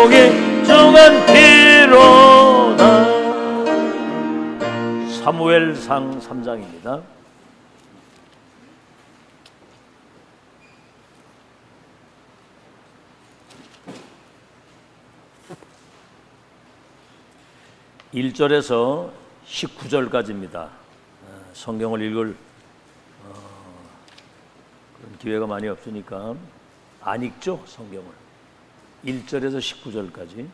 공의 정한 피로다. 사무엘상 3장입니다. (1절에서) 19절까지입니다. 성경을 읽을 그런 기회가 많이 없으니까 안 읽죠, 성경을. 1절에서 19절까지.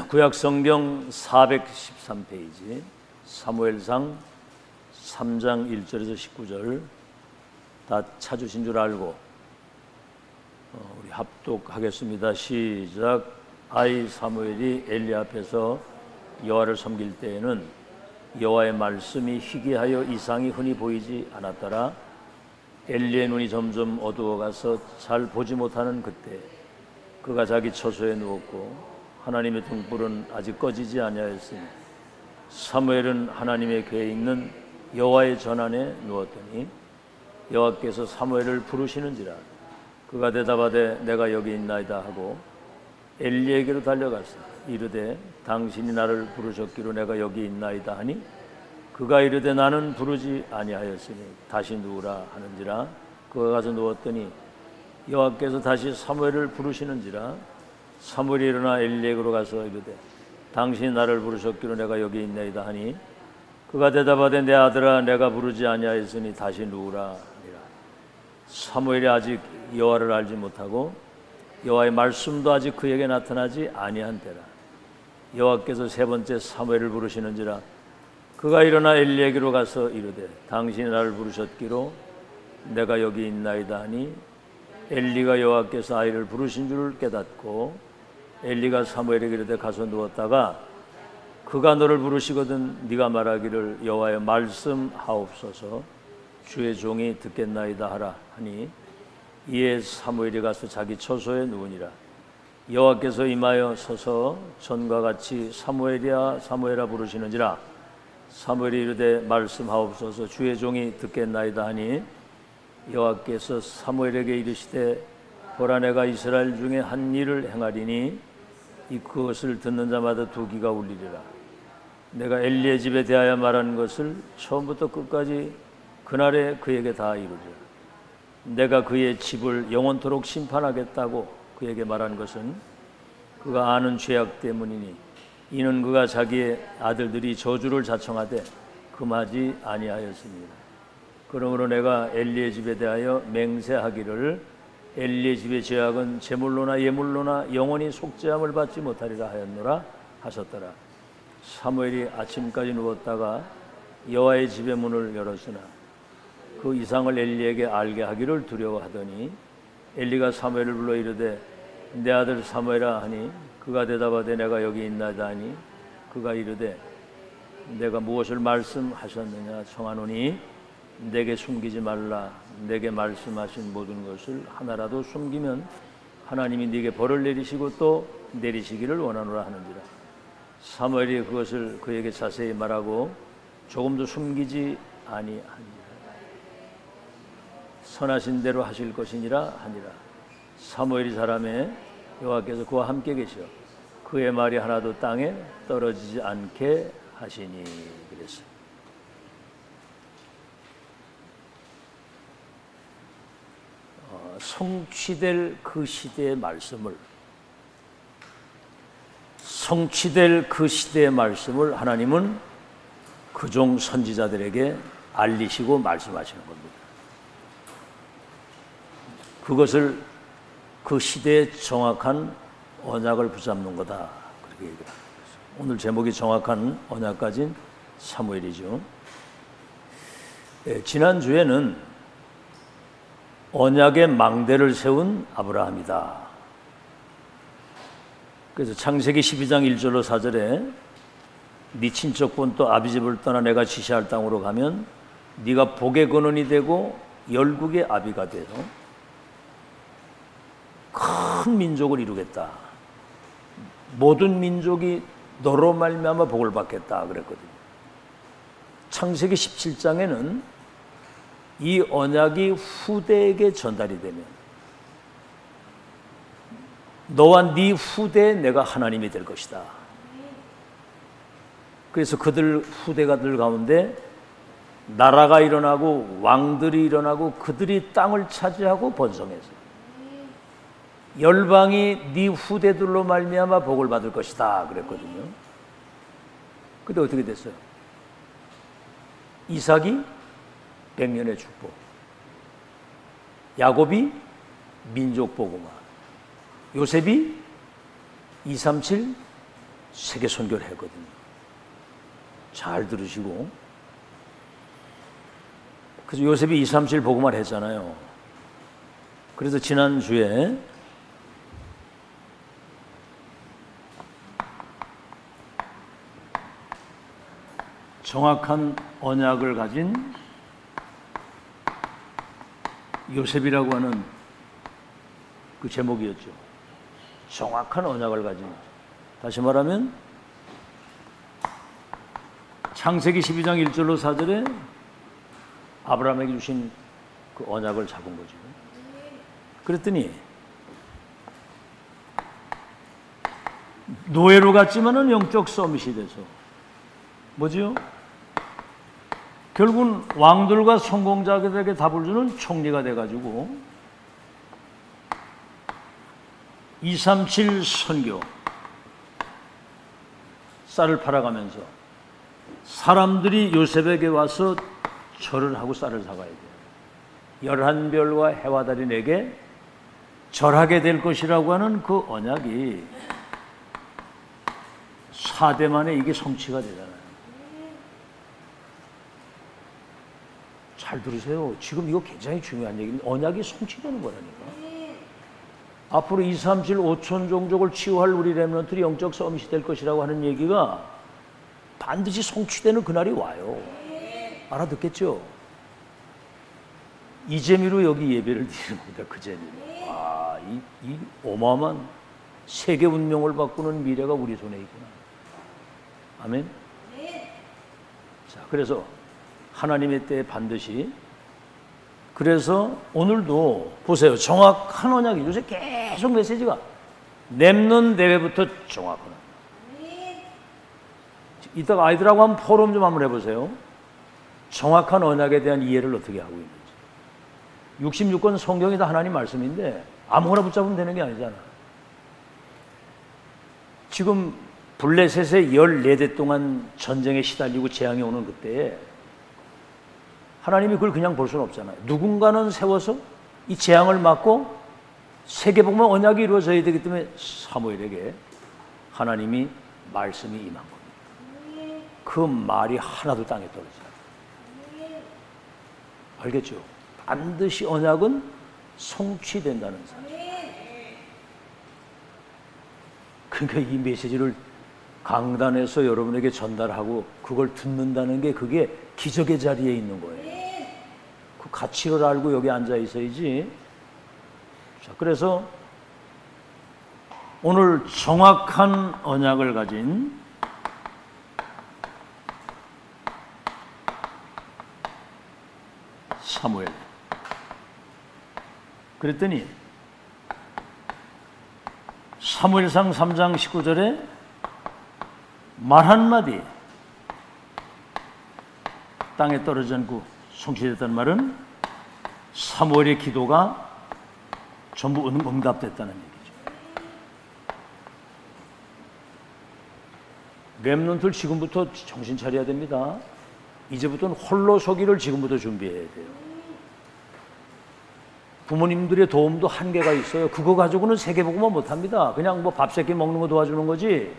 구약성경 413페이지, 사무엘상 3장 1절에서 19절 다 찾으신 줄 알고 우리 합독하겠습니다. 시작. 아이 사무엘이 엘리 앞에서 여호와를 섬길 때에는 여호와의 말씀이 희귀하여 이상이 흔히 보이지 않았더라. 엘리의 눈이 점점 어두워가서 잘 보지 못하는 그때 그가 자기 처소에 누웠고 하나님의 등불은 아직 꺼지지 아니하였으니 사무엘은 하나님의 궤에 있는 여호와의 전안에 누웠더니 여호와께서 사무엘을 부르시는지라. 그가 대답하되 내가 여기 있나이다 하고 엘리에게로 달려가서 이르되 당신이 나를 부르셨기로 내가 여기 있나이다 하니 그가 이르되 나는 부르지 아니하였으니 다시 누우라 하는지라. 그가 가서 누웠더니 여호와께서 다시 사무엘을 부르시는지라. 사무엘이 일어나 엘리에게로 가서 이르되 당신이 나를 부르셨기로 내가 여기 있나이다 하니 그가 대답하되 내 아들아 내가 부르지 아니하였으니 다시 누우라 하니라. 사무엘이 아직 여호와를 알지 못하고 여호와의 말씀도 아직 그에게 나타나지 아니한 때라. 여호와께서 세 번째 사무엘을 부르시는지라. 그가 일어나 엘리에게로 가서 이르되 당신이 나를 부르셨기로 내가 여기 있나이다 하니 엘리가 여호와께서 아이를 부르신 줄을 깨닫고 엘리가 사무엘에게 이르되 가서 누웠다가 그가 너를 부르시거든 네가 말하기를 여호와의 말씀하옵소서 주의 종이 듣겠나이다 하라 하니 이에 사무엘이 가서 자기 처소에 누우니라. 여호와께서 임하여 서서 전과 같이 사무엘이야 사무엘아 부르시는지라. 사무엘이 이르되 말씀하옵소서 주의 종이 듣겠나이다 하니 여호와께서 사무엘에게 이르시되 보라 내가 이스라엘 중에 한 일을 행하리니 이 그것을 듣는 자마다 두 귀가 울리리라. 내가 엘리의 집에 대하여 말하는 것을 처음부터 끝까지 그날에 그에게 다 이루리라. 내가 그의 집을 영원토록 심판하겠다고 그에게 말한 것은 그가 아는 죄악 때문이니 이는 그가 자기의 아들들이 저주를 자청하되 금하지 아니하였습니다. 그러므로 내가 엘리의 집에 대하여 맹세하기를 엘리의 집의 죄악은 제물로나 예물로나 영원히 속죄함을 받지 못하리라 하였노라 하셨더라. 사무엘이 아침까지 누웠다가 여호와의 집의 문을 열었으나 그 이상을 엘리에게 알게 하기를 두려워하더니 엘리가 사무엘을 불러 이르되 내 아들 사무엘아 하니 그가 대답하되 내가 여기 있나이다 하니 그가 이르되 내가 무엇을 말씀하셨느냐 청하노니 내게 숨기지 말라. 내게 말씀하신 모든 것을 하나라도 숨기면 하나님이 네게 벌을 내리시고 또 내리시기를 원하노라 하는지라. 사무엘이 그것을 그에게 자세히 말하고 조금도 숨기지 아니하니라. 선하신 대로 하실 것이니라 하니라. 사무엘이 사람에 여호와께서 그와 함께 계셔 그의 말이 하나도 땅에 떨어지지 않게 하시니 그랬어요. 성취될 그 시대의 말씀을 하나님은 그종 선지자들에게 알리시고 말씀하시는 겁니다. 그것을 그 시대의 정확한 언약을 붙잡는 거다 그렇게 얘기합니다. 오늘 제목이 정확한 언약 가진 사무엘이죠. 지난주에는 언약의 망대를 세운 아브라함이다. 그래서 창세기 12장 1절로 4절에 네 친척본 또 아비 집을 떠나 내가 지시할 땅으로 가면 네가 복의 근원이 되고 열국의 아비가 되어 큰 민족을 이루겠다. 모든 민족이 너로 말미암아 복을 받겠다 그랬거든요. 창세기 17장에는 이 언약이 후대에게 전달이 되면 너와 네 후대에 내가 하나님이 될 것이다. 그래서 그들 후대가들 가운데 나라가 일어나고 왕들이 일어나고 그들이 땅을 차지하고 번성해서 열방이 네 후대들로 말미암아 복을 받을 것이다 그랬거든요. 근데 어떻게 됐어요? 이삭이 100년의 축복, 야곱이 민족 복음화, 요셉이 237 세계 선교를 했거든요. 잘 들으시고, 그래서 요셉이 237 복음화를 했잖아요. 그래서 지난주에 정확한 언약을 가진 요셉이라고 하는 그 제목이었죠. 정확한 언약을 가진, 다시 말하면 창세기 12장 1절로 4절에 아브라함에게 주신 그 언약을 잡은 거죠. 그랬더니 노예로 갔지만은 영적 서밋이 돼서 뭐지요? 결국은 왕들과 성공자들에게 답을 주는 총리가 돼가지고 237 선교, 쌀을 팔아가면서 사람들이 요셉에게 와서 절을 하고 쌀을 사가야 돼요. 11별과 해와 달이 내게 절하게 될 것이라고 하는 그 언약이 4대 만에 이게 성취가 되잖아요. 잘 들으세요. 지금 이거 굉장히 중요한 얘기입니다. 언약이 성취되는 거라니까. 앞으로 2, 3, 7, 5천 종족을 치유할 우리 렘넌트들이 영적 서밋이 될 것이라고 하는 얘기가 반드시 성취되는 그날이 와요. 알아듣겠죠? 이 재미로 여기 예배를 드리는 겁니다. 그 재미로. 아, 이 어마어마한 세계 운명을 바꾸는 미래가 우리 손에 있구나. 아멘? 자, 그래서 하나님의 때에 반드시, 그래서 오늘도 보세요. 정확한 언약이, 요새 계속 메시지가 렘넌트 대회부터 정확한 언약. 이따가 아이들하고 한번 포럼 좀 한번 해보세요. 정확한 언약에 대한 이해를 어떻게 하고 있는지. 66권 성경이 다 하나님 말씀인데 아무거나 붙잡으면 되는 게 아니잖아. 지금 블레셋에 14대 동안 전쟁에 시달리고 재앙이 오는 그때에 하나님이 그걸 그냥 볼 수는 없잖아요. 누군가는 세워서 이 재앙을 막고 세계복음의 언약이 이루어져야 되기 때문에 사무엘에게 하나님이 말씀이 임한 겁니다. 그 말이 하나도 땅에 떨어지지 않아요. 알겠죠? 반드시 언약은 성취된다는 사실. 그러니까 이 메시지를 강단에서 여러분에게 전달하고 그걸 듣는다는 게 그게 기적의 자리에 있는 거예요. 그 가치를 알고 여기 앉아 있어야지. 자, 그래서 오늘 정확한 언약을 가진 사무엘. 그랬더니 사무엘상 3장 19절에 말 한마디, 땅에 떨어진 않고 성취됐다는 말은 사무엘의 기도가 전부 응답됐다는 얘기죠. 렘넌트를 지금부터 정신 차려야 됩니다. 이제부터는 홀로 서기를 지금부터 준비해야 돼요. 부모님들의 도움도 한계가 있어요. 그거 가지고는 세계복음은 못합니다. 그냥 뭐 밥 세끼 먹는 거 도와주는 거지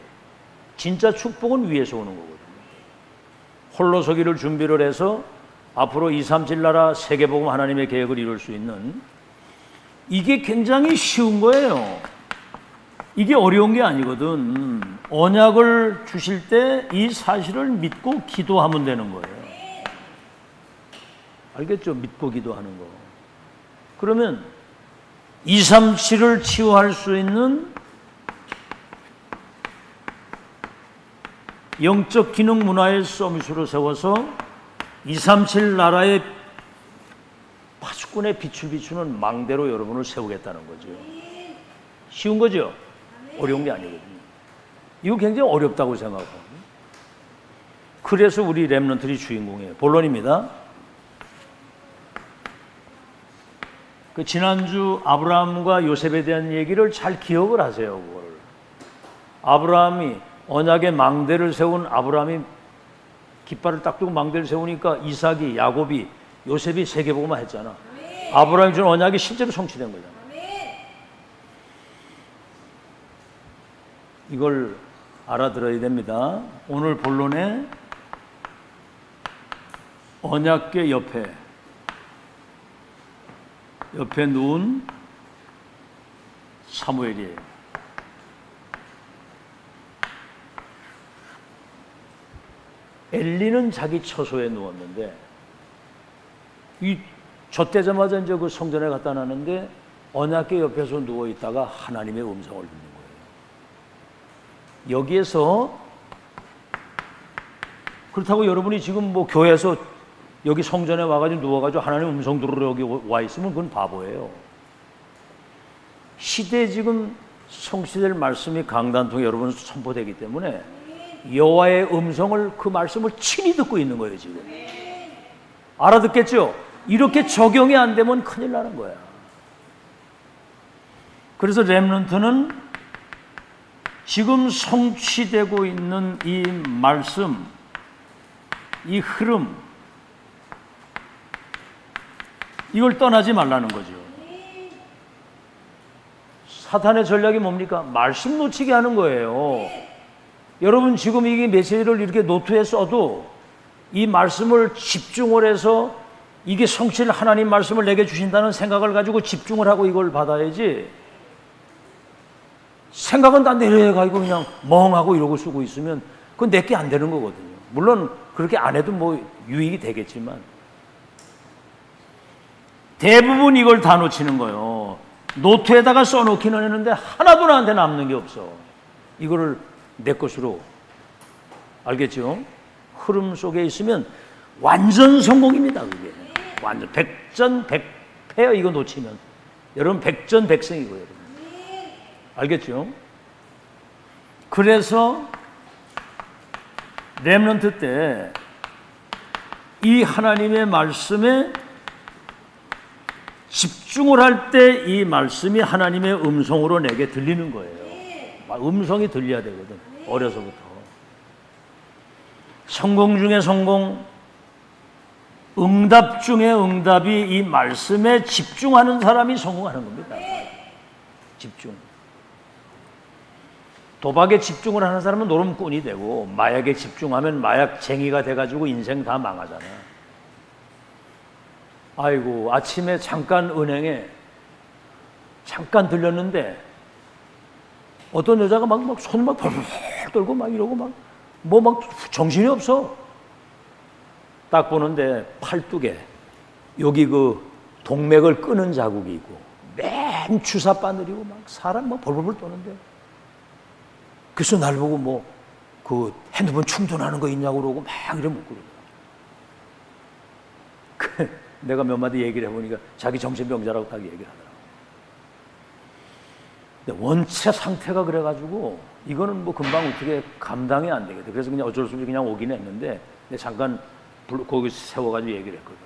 진짜 축복은 위에서 오는 거거든요. 홀로 서기를 준비를 해서 앞으로 237 나라 세계복음 하나님의 계획을 이룰 수 있는, 이게 굉장히 쉬운 거예요. 이게 어려운 게 아니거든. 언약을 주실 때 이 사실을 믿고 기도하면 되는 거예요. 알겠죠? 믿고 기도하는 거. 그러면 237을 치유할 수 있는 영적 기능 문화의 서밋으로 세워서 237 나라의 파수꾼의 빛을 비추는 망대로 여러분을 세우겠다는 거죠. 쉬운 거죠? 어려운 게 아니거든요. 이거 굉장히 어렵다고 생각하고. 그래서 우리 렘넌트들이 주인공이에요. 본론입니다. 그 지난주 아브라함과 요셉에 대한 얘기를 잘 기억을 하세요. 그걸. 아브라함이 언약의 망대를 세운 아브라함이 깃발을 딱 두고 망대를 세우니까 이삭이, 야곱이, 요셉이 세계복음화 했잖아. 아브라함이 준 언약이 실제로 성취된 거잖아. 이걸 알아들어야 됩니다. 오늘 본론에 언약궤 옆에 누운 사무엘이에요. 엘리는 자기 처소에 누웠는데 젖대자마자 이제 그 성전에 갖다 놨는데 언약궤 옆에서 누워 있다가 하나님의 음성을 듣는 거예요. 여기에서 그렇다고 여러분이 지금 뭐 교회에서 여기 성전에 와가지고 누워가지고 하나님 음성 들으러 여기 와 있으면 그건 바보예요. 시대에 지금 성취될 말씀이 강단 통해 여러분 선포되기 때문에 여호와의 음성을 그 말씀을 친히 듣고 있는 거예요. 지금 알아듣겠죠? 이렇게 적용이 안 되면 큰일 나는 거야. 그래서 렘넌트는 지금 성취되고 있는 이 말씀, 이 흐름, 이걸 떠나지 말라는 거죠. 사탄의 전략이 뭡니까? 말씀 놓치게 하는 거예요. 여러분 지금 이게 메시지를 이렇게 노트에 써도 이 말씀을 집중을 해서 이게 성취를 하나님 말씀을 내게 주신다는 생각을 가지고 집중을 하고 이걸 받아야지, 생각은 다 내려가지고 그냥 멍하고 이러고 쓰고 있으면 그건 내게 안 되는 거거든요. 물론 그렇게 안 해도 뭐 유익이 되겠지만 대부분 이걸 다 놓치는 거예요. 노트에다가 써놓기는 했는데 하나도 나한테 남는 게 없어. 이거를 내 것으로, 알겠죠? 흐름 속에 있으면 완전 성공입니다. 그게 완전 백전백패요. 이거 놓치면 여러분 백전백승이고요. 여러분. 알겠죠? 그래서 렘넌트 때 이 하나님의 말씀에 집중을 할 때 이 말씀이 하나님의 음성으로 내게 들리는 거예요. 음성이 들려야 되거든. 어려서부터. 성공 중에 성공, 응답 중에 응답이 이 말씀에 집중하는 사람이 성공하는 겁니다. 집중. 도박에 집중을 하는 사람은 노름꾼이 되고, 마약에 집중하면 마약쟁이가 돼가지고 인생 다 망하잖아. 아이고, 아침에 잠깐 은행에 잠깐 들렸는데 어떤 여자가 막 손 막 벌벌 떨고 막 이러고 막 정신이 없어. 딱 보는데 팔뚝에 여기 그 동맥을 끄는 자국이 있고 맨 주사 바늘이고 막 사람 막 벌벌 떠는데, 그래서 날 보고 뭐 그 핸드폰 충전하는 거 있냐고 그러고 막 이래 묻고 그러더라고. 내가 몇 마디 얘기를 해보니까 자기 정신병자라고 딱 얘기를 하더라고. 근데 원체 상태가 그래가지고 이거는 뭐 금방 어떻게 감당이 안 되겠다. 그래서 그냥 어쩔 수 없이 그냥 오긴 했는데 잠깐 거기 세워가지고 얘기를 했거든.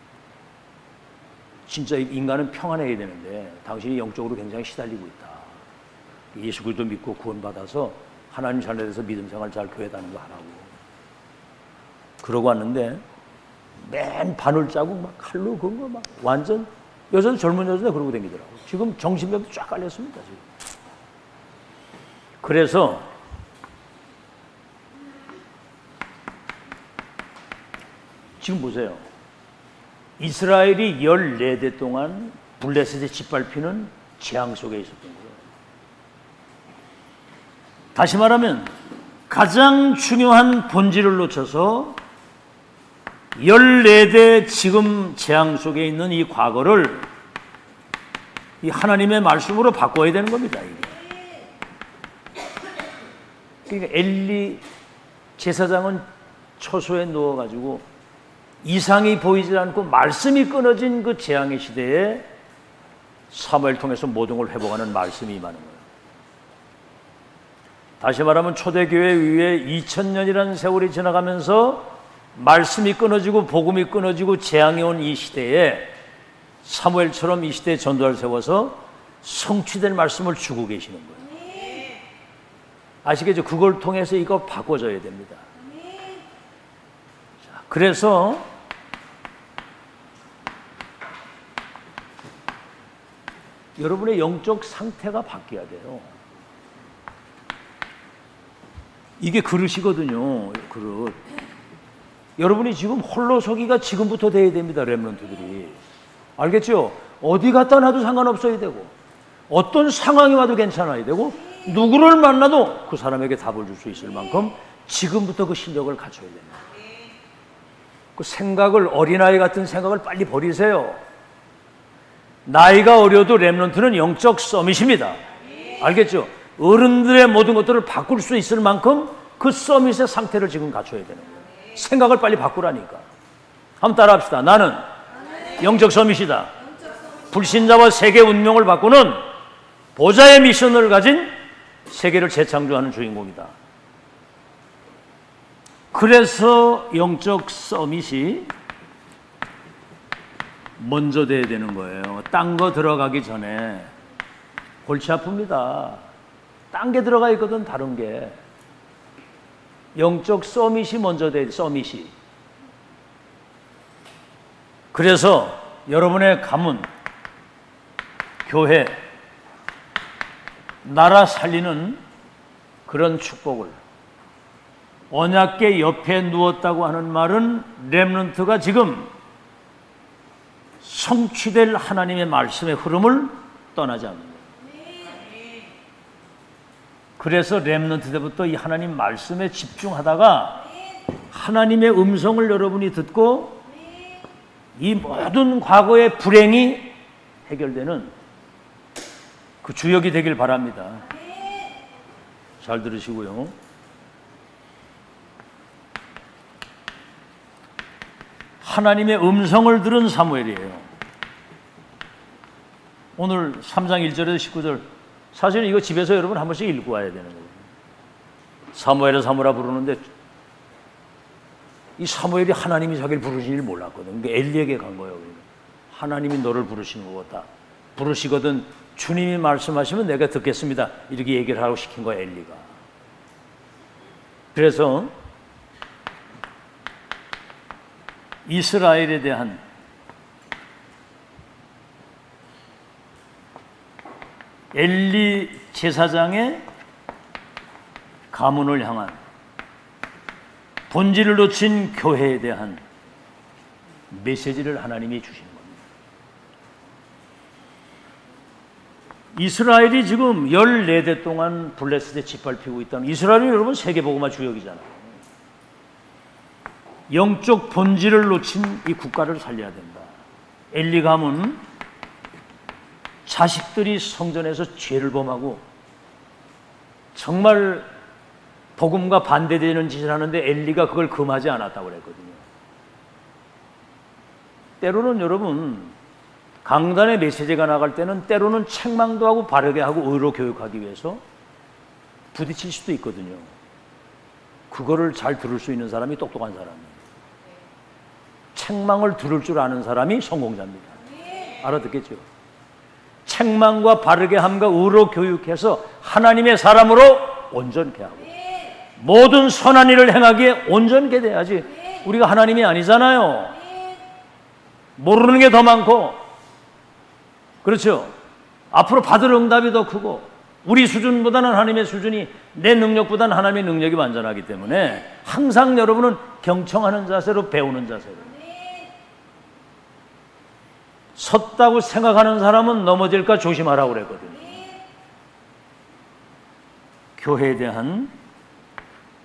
진짜 인간은 평안해야 되는데 당신이 영적으로 굉장히 시달리고 있다. 예수 그리스도 믿고 구원받아서 하나님 자녀 돼서 믿음 생활 잘 교회 다니는 거 하라고. 그러고 왔는데 맨 바늘 자국 막 칼로 그런 거 막 완전, 여자도 젊은 여자인데 그러고 다니더라고. 지금 정신병도 쫙 깔렸습니다. 지금. 그래서 지금 보세요. 이스라엘이 14대 동안 블레셋에 짓밟히는 재앙 속에 있었던 거예요. 다시 말하면 가장 중요한 본질을 놓쳐서 14대 지금 재앙 속에 있는 이 과거를 이 하나님의 말씀으로 바꿔야 되는 겁니다. 이게. 그러니까 엘리 제사장은 처소에 누워가지고 이상이 보이지 않고 말씀이 끊어진 그 재앙의 시대에 사무엘 통해서 모든 걸 회복하는 말씀이 임하는 거예요. 다시 말하면 초대교회 위에 2000년이라는 세월이 지나가면서 말씀이 끊어지고 복음이 끊어지고 재앙이 온 이 시대에 사무엘처럼 이 시대에 전도를 세워서 성취될 말씀을 주고 계시는 거예요. 아시겠죠? 그걸 통해서 이거 바꿔줘야 됩니다. 자, 그래서 여러분의 영적 상태가 바뀌어야 돼요. 이게 그릇이거든요. 그릇. 여러분이 지금 홀로 서기가 지금부터 돼야 됩니다. 렘넌트들이. 알겠죠? 어디 갖다 놔도 상관없어야 되고 어떤 상황이 와도 괜찮아야 되고 누구를 만나도 그 사람에게 답을 줄 수 있을 만큼 지금부터 그 실력을 갖춰야 됩니다. 그 생각을, 어린아이 같은 생각을 빨리 버리세요. 나이가 어려도 렘넌트는 영적 서밋입니다. 알겠죠? 어른들의 모든 것들을 바꿀 수 있을 만큼 그 서밋의 상태를 지금 갖춰야 되는 거예요. 생각을 빨리 바꾸라니까. 한번 따라합시다. 나는 영적 서밋이다. 불신자와 세계 운명을 바꾸는 보좌의 미션을 가진 세계를 재창조하는 주인공이다. 그래서 영적 서밋이 먼저 돼야 되는 거예요. 딴 거 들어가기 전에 골치 아픕니다. 딴 게 들어가 있거든, 다른 게. 영적 서밋이 먼저 돼야 돼, 서밋이. 그래서 여러분의 가문, 교회, 나라 살리는 그런 축복을, 언약궤 옆에 누웠다고 하는 말은 렘넌트가 지금 성취될 하나님의 말씀의 흐름을 떠나지 않는 거예요. 그래서 렘넌트 때부터 이 하나님 말씀에 집중하다가 하나님의 음성을 여러분이 듣고 이 모든 과거의 불행이 해결되는 그 주역이 되길 바랍니다. 잘 들으시고요. 하나님의 음성을 들은 사무엘이에요. 오늘 3장 1절에서 19절, 사실 이거 집에서 여러분 한 번씩 읽고 와야 되는 거예요. 사무엘을 사무라 부르는데 이 사무엘이 하나님이 자기를 부르시는 줄 몰랐거든. 그러니까 엘리에게 간 거예요. 하나님이 너를 부르시는 거다. 부르시거든 주님이 말씀하시면 내가 듣겠습니다. 이렇게 얘기를 하고 시킨 거야, 엘리가. 그래서 이스라엘에 대한 엘리 제사장의 가문을 향한, 본질을 놓친 교회에 대한 메시지를 하나님이 주시는 겁니다. 이스라엘이 지금 14대 동안 블레셋에 짓밟히고 있다는, 이스라엘은 여러분 세계복음화 주역이잖아요. 영적 본질을 놓친 이 국가를 살려야 된다. 엘리 가문 자식들이 성전에서 죄를 범하고 정말 복음과 반대되는 짓을 하는데 엘리가 그걸 금하지 않았다고 그랬거든요. 때로는 여러분 강단의 메시지가 나갈 때는 때로는 책망도 하고 바르게 하고 의로 교육하기 위해서 부딪힐 수도 있거든요. 그거를 잘 들을 수 있는 사람이 똑똑한 사람이에요. 책망을 들을 줄 아는 사람이 성공자입니다. 알아듣겠죠? 책망과 바르게 함과 의로 교육해서 하나님의 사람으로 온전케 하고 모든 선한 일을 행하기에 온전케 돼야지. 우리가 하나님이 아니잖아요. 모르는 게 더 많고, 그렇죠? 앞으로 받을 응답이 더 크고, 우리 수준보다는 하나님의 수준이, 내 능력보다는 하나님의 능력이 완전하기 때문에 항상 여러분은 경청하는 자세로, 배우는 자세로. 섰다고 생각하는 사람은 넘어질까 조심하라고 그랬거든요. 교회에 대한,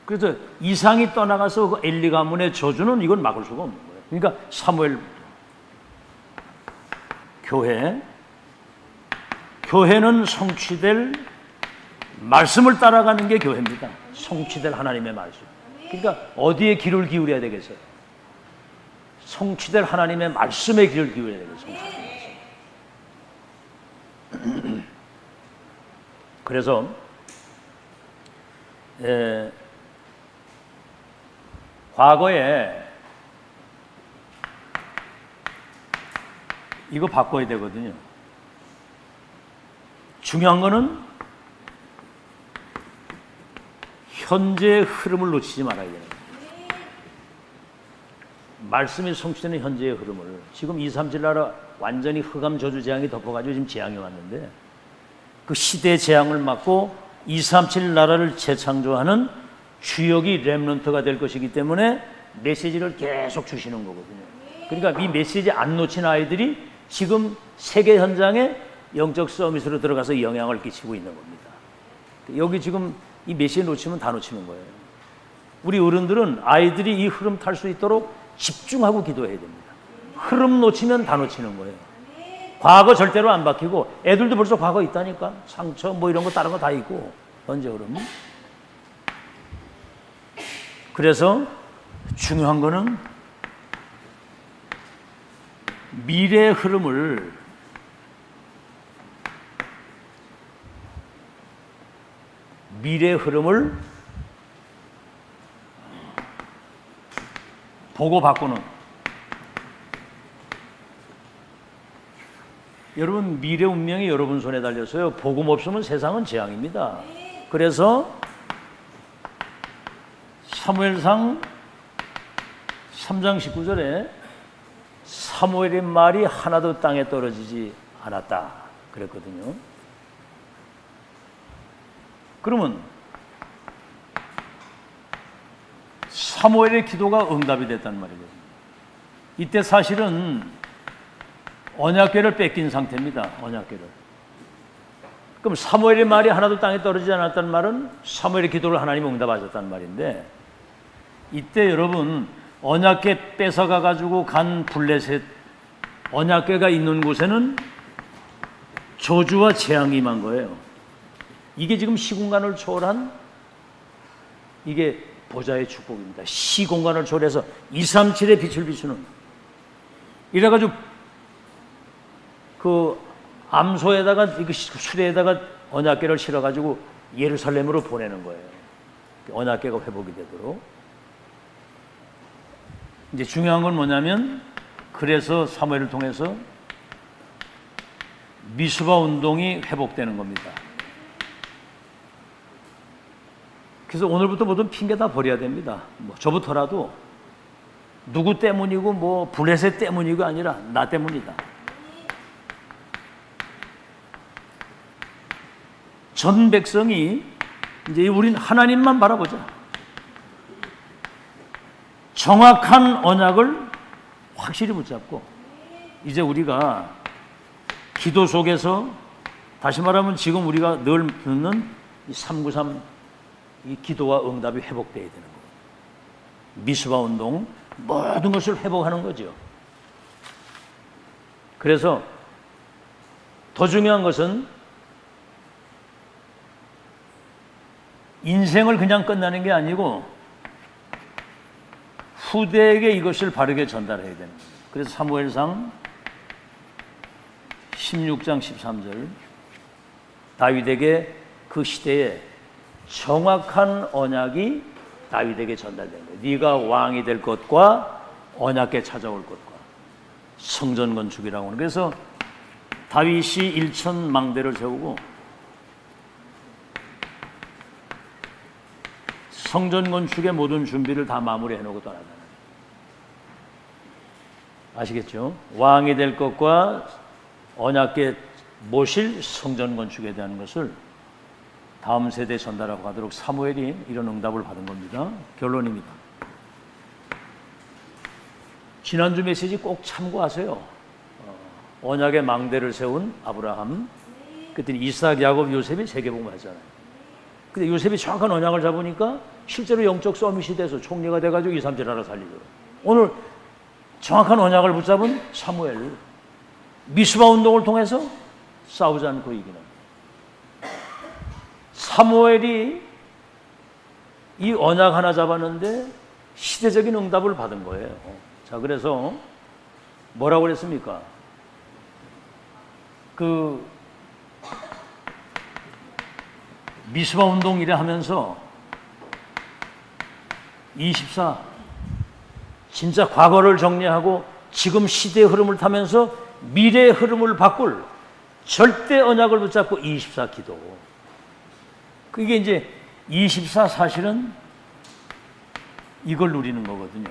그래서 이상이 떠나가서 그 엘리 가문의 저주는 이건 막을 수가 없는 거예요. 그러니까 사무엘, 교회는 성취될 말씀을 따라가는 게 교회입니다. 성취될 하나님의 말씀. 그러니까 어디에 귀를 기울여야 되겠어요? 성취될 하나님의 말씀에 귀를 기울여야 되겠어요. 그래서 과거에 이거 바꿔야 되거든요. 중요한 거는 현재의 흐름을 놓치지 말아야 돼요. 말씀이 성취되는 현재의 흐름을. 지금 237 나라 완전히 흑암 저주 재앙이 덮어가지고 지금 재앙이 왔는데 그 시대의 재앙을 막고 237 나라를 재창조하는 주역이 렘넌트가 될 것이기 때문에 메시지를 계속 주시는 거거든요. 그러니까 이 메시지 안 놓친 아이들이 지금 세계 현장에 영적 서밋으로 들어가서 영향을 끼치고 있는 겁니다. 여기 지금 이 메시지 놓치면 다 놓치는 거예요. 우리 어른들은 아이들이 이 흐름 탈 수 있도록 집중하고 기도해야 됩니다. 흐름 놓치면 다 놓치는 거예요. 과거 절대로 안 바뀌고 애들도 벌써 과거 있다니까. 상처 뭐 이런 거 다른 거 다 있고 현재 흐름. 그래서 중요한 거는 미래의 흐름을 보고 바꾸는. 여러분 미래 운명이 여러분 손에 달렸어요. 복음 없으면 세상은 재앙입니다. 그래서 사무엘상 3장 19절에 사무엘의 말이 하나도 땅에 떨어지지 않았다 그랬거든요. 그러면 사무엘의 기도가 응답이 됐단 말이거든요. 이때 사실은 언약궤를 뺏긴 상태입니다. 언약궤를. 그럼 사무엘의 말이 하나도 땅에 떨어지지 않았다는 말은 사무엘의 기도를 하나님이 응답하셨다는 말인데, 이때 여러분 언약궤 뺏어가 가지고 간 블레셋, 언약궤가 있는 곳에는 저주와 재앙이 임한 거예요. 이게 지금 시공간을 초월한 이게 보좌의 축복입니다. 시공간을 초월해서 237의 빛을 비추는. 이래가지고 그 암소에다가 수레에다가 언약궤를 실어가지고 예루살렘으로 보내는 거예요. 언약궤가 회복이 되도록. 이제 중요한 건 뭐냐면, 그래서 사무엘을 통해서 미스바 운동이 회복되는 겁니다. 그래서 오늘부터 모든 핑계 다 버려야 됩니다. 뭐 저부터라도 누구 때문이고 뭐 블레셋 때문이고 아니라 나 때문이다. 전 백성이 이제 우린 하나님만 바라보자. 정확한 언약을 확실히 붙잡고, 이제 우리가 기도 속에서, 다시 말하면 지금 우리가 늘 듣는 이 393 이 기도와 응답이 회복되어야 되는 거예요. 미스바 운동, 모든 것을 회복하는 거죠. 그래서 더 중요한 것은 인생을 그냥 끝나는 게 아니고 후대에게 이것을 바르게 전달해야 되는 거예요. 그래서 사무엘상 16장 13절, 다윗에게 그 시대에 정확한 언약이 다윗에게 전달된 거예요. 네가 왕이 될 것과 언약궤 찾아올 것과 성전 건축이라고 하는. 그래서 다윗이 1,000망대를 세우고 성전 건축의 모든 준비를 다 마무리해 놓고 떠나잖아요. 아시겠죠? 왕이 될 것과 언약궤 모실 성전 건축에 대한 것을 다음 세대에 전달하고 가도록 사무엘이 이런 응답을 받은 겁니다. 결론입니다. 지난주 메시지 꼭 참고하세요. 언약의 망대를 세운 아브라함, 그때 이삭, 야곱, 요셉이 세계복음 하잖아요. 근데 요셉이 정확한 언약을 잡으니까 실제로 영적 서밋이 돼서 총리가 돼가지고 237 나라 살리더라고요. 오늘 정확한 언약을 붙잡은 사무엘, 미스바 운동을 통해서 싸우지 않고 이기는 사무엘이 이 언약 하나 잡았는데 시대적인 응답을 받은 거예요. 자, 그래서 뭐라고 그랬습니까? 그 미스바 운동 일에 하면서 24. 진짜 과거를 정리하고 지금 시대의 흐름을 타면서 미래의 흐름을 바꿀 절대 언약을 붙잡고 24 기도. 그게 이제 24 사실은 이걸 누리는 거거든요.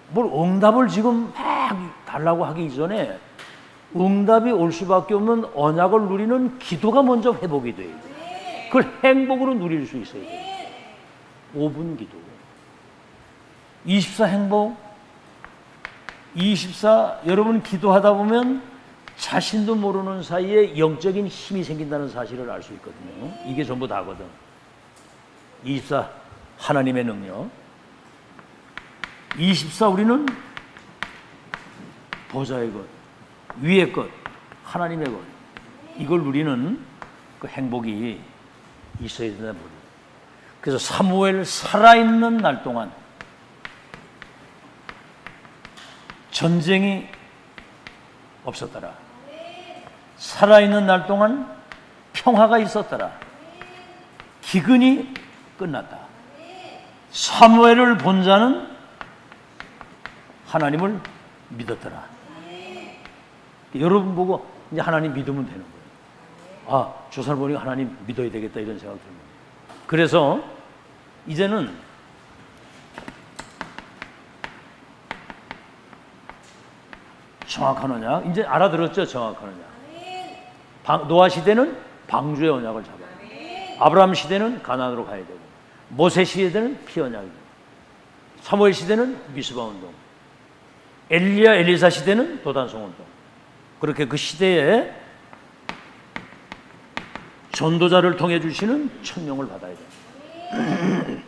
뭘 응답을 지금 막 달라고 하기 이전에 응답이 올 수밖에 없는 언약을 누리는 기도가 먼저 회복이 돼요. 그걸 행복으로 누릴 수 있어야 돼요. 5분 기도. 24 행복. 24 여러분 기도하다 보면 자신도 모르는 사이에 영적인 힘이 생긴다는 사실을 알 수 있거든요. 이게 전부 다거든. 24 하나님의 능력. 24 우리는 보좌의 것, 위의 것, 하나님의 것, 이걸 누리는 그 행복이 있어야 된다. 그래서 사무엘 살아있는 날 동안 전쟁이 없었더라. 살아있는 날 동안 평화가 있었더라. 기근이 끝났다. 사무엘을 본 자는 하나님을 믿었더라. 여러분 보고 이제 하나님 믿으면 되는 거예요. 아, 저 사람 보니까 하나님 믿어야 되겠다 이런 생각 듭니다. 그래서 이제는 정확한 언약, 이제 알아들었죠? 정확한 언약. 노아 시대는 방주의 언약을 잡아요. 아브라함 시대는 가나안으로 가야 되고, 모세 시대는 피 언약이고, 사무엘 시대는 미스바 운동, 엘리야 엘리사 시대는 도단성 운동. 그렇게 그 시대에 전도자를 통해 주시는 천명을 받아야 돼요.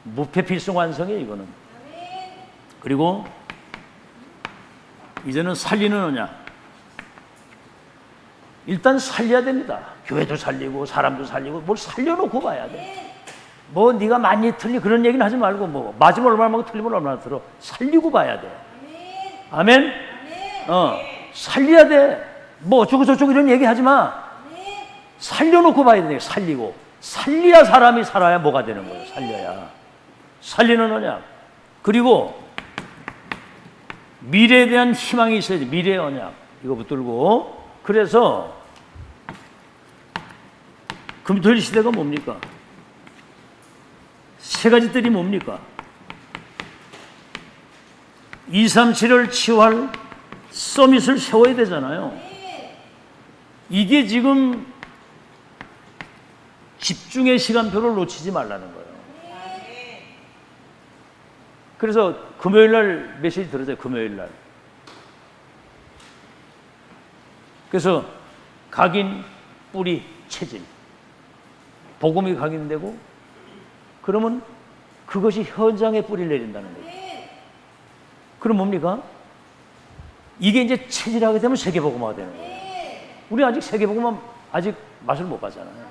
무패필승완성이에요, 이거는. 그리고 이제는 살리는 언약. 일단 살려야 됩니다. 교회도 살리고 사람도 살리고 뭘 살려놓고 봐야 돼. 뭐 네가 많이 틀리 그런 얘기는 하지 말고 뭐 맞으면 얼마나 먹고 틀리면 얼마나 들어. 살리고 봐야 돼. 아멘? 살려야 돼. 뭐 어쩌고 저쩌고 이런 얘기 하지 마. 살려놓고 봐야 돼. 살리고. 살려야 사람이 살아야 뭐가 되는 거예요. 살려야. 살리는 언약. 그리고 미래에 대한 희망이 있어야 돼. 미래의 언약. 이거 붙들고. 그래서 금토일 시대가 뭡니까? 세 가지 뜰이 뭡니까? 237을 치유할 서밋을 세워야 되잖아요. 이게 지금 집중의 시간표를 놓치지 말라는 거예요. 그래서 금요일 날 메시지 들으세요. 금요일 날. 그래서 각인, 뿌리, 체질. 복음이 각인되고 그러면 그것이 현장에 뿌리를 내린다는 거예요. 그럼 뭡니까? 이게 이제 체질하게 되면 세계복음화가 되는 거예요. 우리 아직 세계복음화 아직 맛을 못 봤잖아요.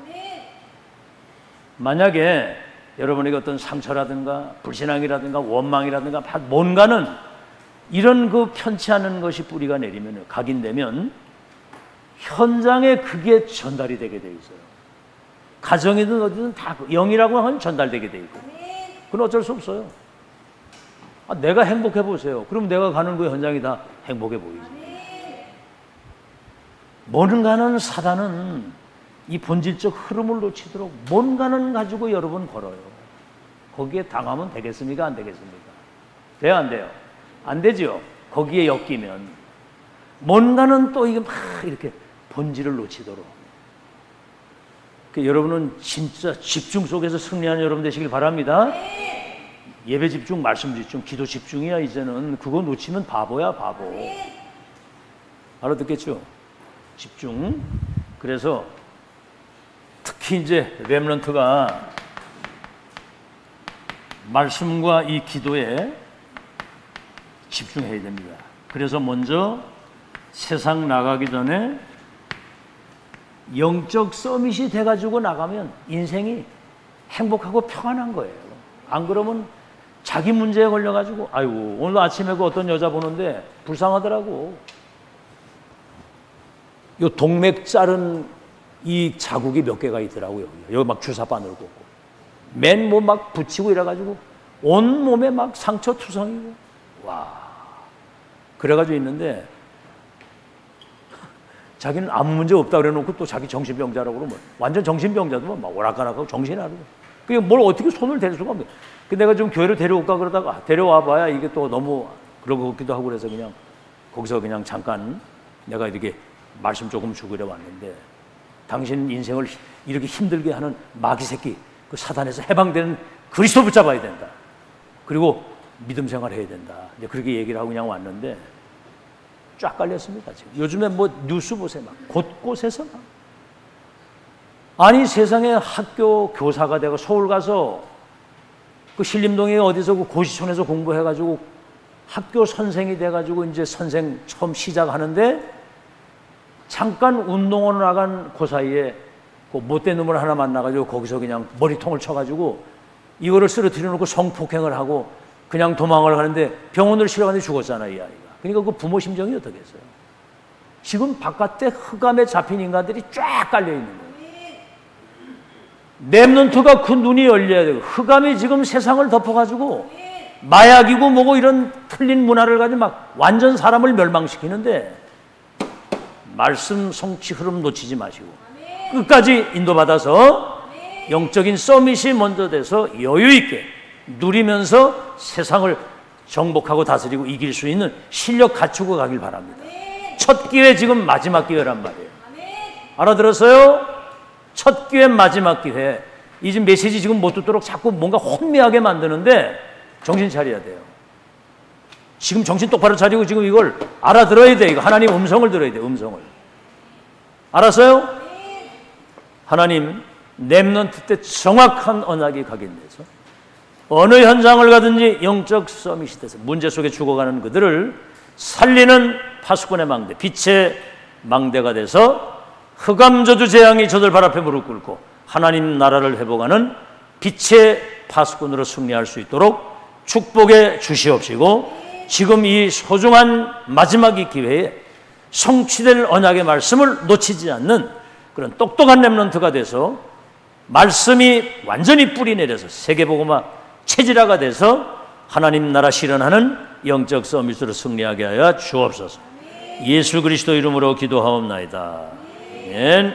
만약에 여러분에게 어떤 상처라든가 불신앙이라든가 원망이라든가 뭔가는 이런 그 편치 않은 것이 뿌리가 내리면 각인되면 현장에 그게 전달이 되게 돼 있어요. 가정이든 어디든 다 영이라고 하면 전달되게 돼 있고. 그건 어쩔 수 없어요. 아, 내가 행복해 보세요. 그럼 내가 가는 그 현장이 다 행복해 보이지. 뭔가는 사단은 이 본질적 흐름을 놓치도록 뭔가는 가지고 여러분 걸어요. 거기에 당하면 되겠습니까? 안 되겠습니까? 돼요? 안 돼요? 안 되죠? 거기에 엮이면. 뭔가는 또 이게 막 이렇게 본질을 놓치도록. 여러분은 진짜 집중 속에서 승리하는 여러분 되시길 바랍니다. 예배 집중, 말씀 집중, 기도 집중이야. 이제는 그거 놓치면 바보야, 바보. 알아듣겠죠? 집중. 그래서 특히 이제 렘넌트가 말씀과 이 기도에 집중해야 됩니다. 그래서 먼저 세상 나가기 전에 영적 서밋이 돼가지고 나가면 인생이 행복하고 평안한 거예요. 안 그러면 자기 문제에 걸려가지고 아이고 오늘 아침에 그 어떤 여자 보는데 불쌍하더라고. 요 동맥 자른 이 자국이 몇 개가 있더라고요. 여기 막 주사 바늘 꽂고 맨몸 막 붙이고 이래가지고 온 몸에 막 상처 투성이고 와 그래가지고 있는데 자기는 아무 문제 없다 그래놓고 또 자기 정신병자라고 그러면 완전 정신병자도 막 오락가락하고 정신이 나르고 그게 뭘 어떻게 손을 댈 수가 없네. 그 내가 좀 교회로 데려올까 그러다가 데려와봐야 이게 또 너무 그러고 같기도 하고 그래서 그냥 거기서 그냥 잠깐 내가 이렇게 말씀 조금 주고 이래 왔는데 당신 인생을 이렇게 힘들게 하는 마귀 새끼 그 사단에서 해방되는 그리스도 붙잡아야 된다. 그리고 믿음 생활해야 된다. 이제 그렇게 얘기를 하고 그냥 왔는데 쫙 깔렸습니다. 지금 요즘에 뭐 뉴스 보세요. 막 곳곳에서 막. 아니 세상에 학교 교사가 되고 서울 가서 그 신림동에 어디서 그 고시촌에서 공부해가지고 학교 선생이 돼가지고 이제 선생 처음 시작하는데 잠깐 운동원 나간 그 사이에 그 못된 놈을 하나 만나가지고 거기서 그냥 머리통을 쳐가지고 이거를 쓰러뜨려 놓고 성폭행을 하고 그냥 도망을 가는데 병원을 실어갔는데 죽었잖아 이 아이가. 그러니까 그 부모 심정이 어떻겠어요? 지금 바깥에 흑암에 잡힌 인간들이 쫙 깔려 있는 거예요. 렘넌트가 그 눈이 열려야 되고 흑암이 지금 세상을 덮어가지고 마약이고 뭐고 이런 틀린 문화를 가지고 막 완전 사람을 멸망시키는데 말씀 성취 흐름 놓치지 마시고 끝까지 인도받아서 영적인 서밋이 먼저 돼서 여유 있게 누리면서 세상을 정복하고 다스리고 이길 수 있는 실력 갖추고 가길 바랍니다. 첫 기회 지금 마지막 기회란 말이에요. 알아들었어요? 첫 기회 마지막 기회. 이 지금 메시지 지금 못 듣도록 자꾸 뭔가 혼미하게 만드는데 정신 차려야 돼요. 지금 정신 똑바로 차리고 지금 이걸 알아들어야 돼. 이거 하나님 음성을 들어야 돼. 음성을. 알았어요? 하나님 렘넌트 때 정확한 언약이 각인돼서 어느 현장을 가든지 영적 서밋이 돼서 문제 속에 죽어가는 그들을 살리는 파수꾼의 망대, 빛의 망대가 돼서 흑암저주 재앙이 저들 발 앞에 무릎 꿇고 하나님 나라를 회복하는 빛의 파수꾼으로 승리할 수 있도록 축복해 주시옵시고 지금 이 소중한 마지막 이 기회에 성취될 언약의 말씀을 놓치지 않는 그런 똑똑한 렘넌트가 돼서 말씀이 완전히 뿌리 내려서 세계복음화 체질화가 돼서 하나님 나라 실현하는 영적 서밋으로 승리하게 하여 주옵소서. 예수 그리스도 이름으로 기도하옵나이다. 아멘.